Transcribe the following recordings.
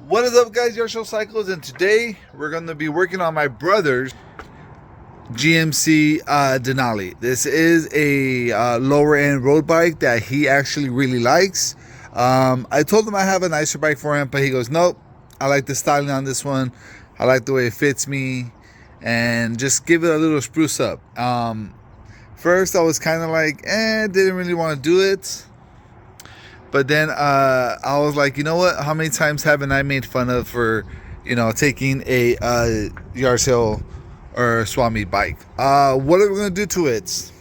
What is up, guys? Your Show Cycles, and today we're going to be working on my brother's GMC Denali. This is a lower end road bike that he actually really likes. I told him I have a nicer bike for him, but he goes, nope, I like the styling on this one. I like the way it fits me, and just give it a little spruce up. First I was kind of like, didn't really want to do it. But then I was like, you know what? How many times haven't I made fun of for, taking a yard sale or Swami bike? What are we going to do to it?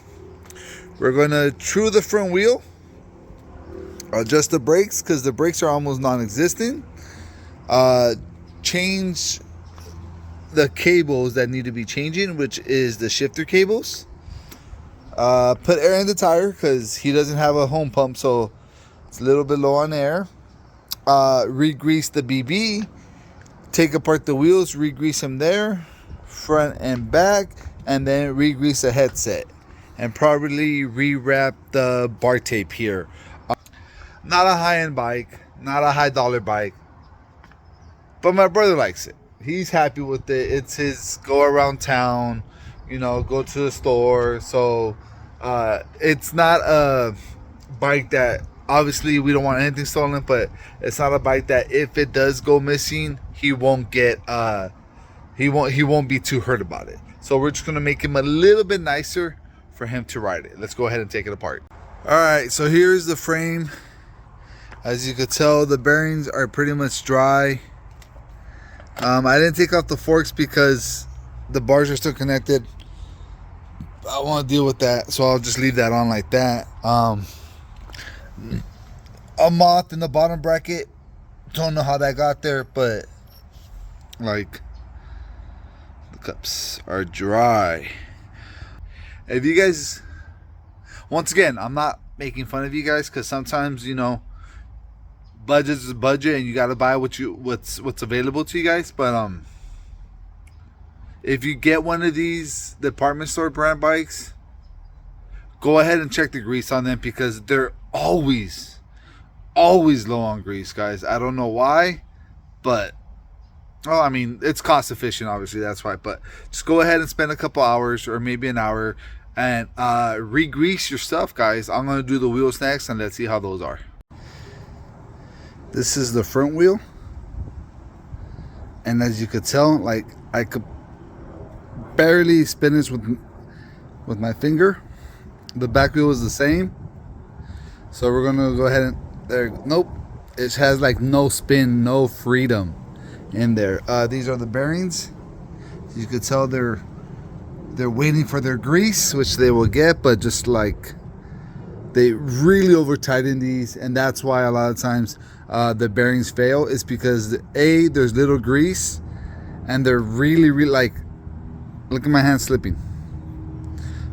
We're going to true the front wheel, adjust the brakes because the brakes are almost non-existent, change the cables that need to be changing, which is the shifter cables, put air in the tire because he doesn't have a home pump, so it's a little bit low on air. Re-grease the BB, take apart the wheels, re-grease them there, front and back, and then re-grease the headset, and probably re-wrap the bar tape here. Not a high-end bike, not a high-dollar bike, but my brother likes it. He's happy with it. It's his go around town, go to the store. So it's not a bike that, obviously, we don't want anything stolen, but it's not a bike that if it does go missing, he won't get he won't be too hurt about it. So we're just gonna make him a little bit nicer for him to ride it. Let's go ahead and take it apart. All right, so here's the frame. As you can tell, the bearings are pretty much dry. I didn't take off the forks because the bars are still connected. I want to deal with that, so I'll just leave that on like that. A moth in the bottom bracket, don't know how that got there, but like, the cups are dry. If you guys, once again, I'm not making fun of you guys, because sometimes, budget is budget and you got to buy what's available to you guys. But if you get one of these department store brand bikes, go ahead and check the grease on them, because they're always low on grease, guys. I don't know why, but it's cost efficient, obviously, that's why. But just go ahead and spend a couple hours or maybe an hour and re-grease your stuff, guys. I'm going to do the wheels next, and let's see how those are. This is the front wheel, and as you could tell, like, I could barely spin this with my finger. The back wheel is the same, so we're gonna go ahead and nope, it has like no spin, no freedom in there. These are the bearings. You could tell they're waiting for their grease, which they will get, but just like, they really over tighten these, and that's why a lot of times the bearings fail, is because there's little grease, and they're really like, look at my hand slipping.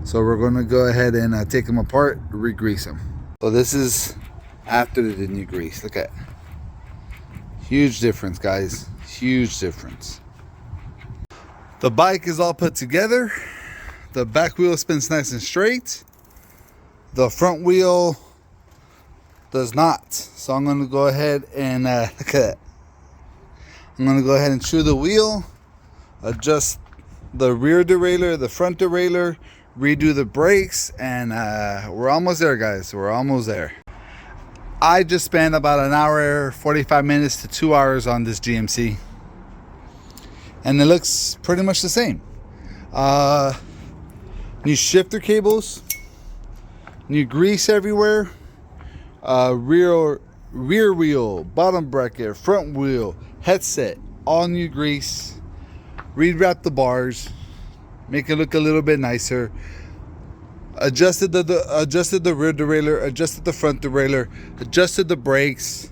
So we're going to go ahead and take them apart, re-grease them. So this is after the new grease. Look at, huge difference, guys, huge difference. The bike is all put together. The back wheel spins nice and straight. The front wheel does not. So I'm going to go ahead and look at that. I'm going to go ahead and true the wheel, adjust the rear derailleur, the front derailleur, redo the brakes, and we're almost there, guys. We're almost there. I just spent about an hour, 45 minutes to 2 hours on this GMC, and it looks pretty much the same. New shifter cables, new grease everywhere, rear wheel, bottom bracket, front wheel, headset, all new grease. Re-wrap the bars, make it look a little bit nicer. Adjusted the rear derailleur, adjusted the front derailleur, adjusted the brakes,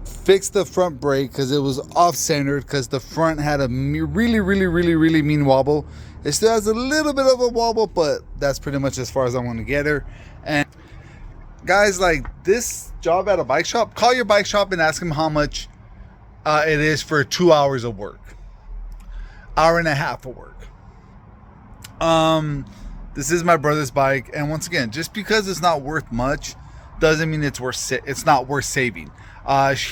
fixed the front brake because it was off-centered, because the front had a really mean wobble. It still has a little bit of a wobble, but that's pretty much as far as I want to get her. And guys, like, this job at a bike shop, call your bike shop and ask them how much it is for 2 hours of work, hour and a half of work. This is my brother's bike, and once again, just because it's not worth much doesn't mean it's not worth saving.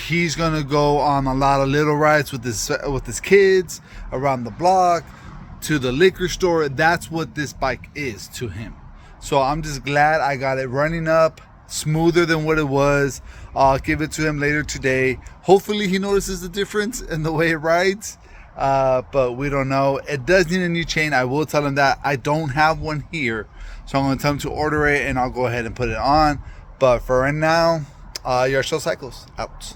He's gonna go on a lot of little rides with his kids around the block, to the liquor store. That's what this bike is to him. So I'm just glad I got it running up smoother than what it was. I'll give it to him later today. Hopefully he notices the difference in the way it rides, but we don't know. It does need a new chain. I will tell him that. I don't have one here, so I'm going to tell him to order it, and I'll go ahead and put it on. But for right now, Yard Sale Cycles out.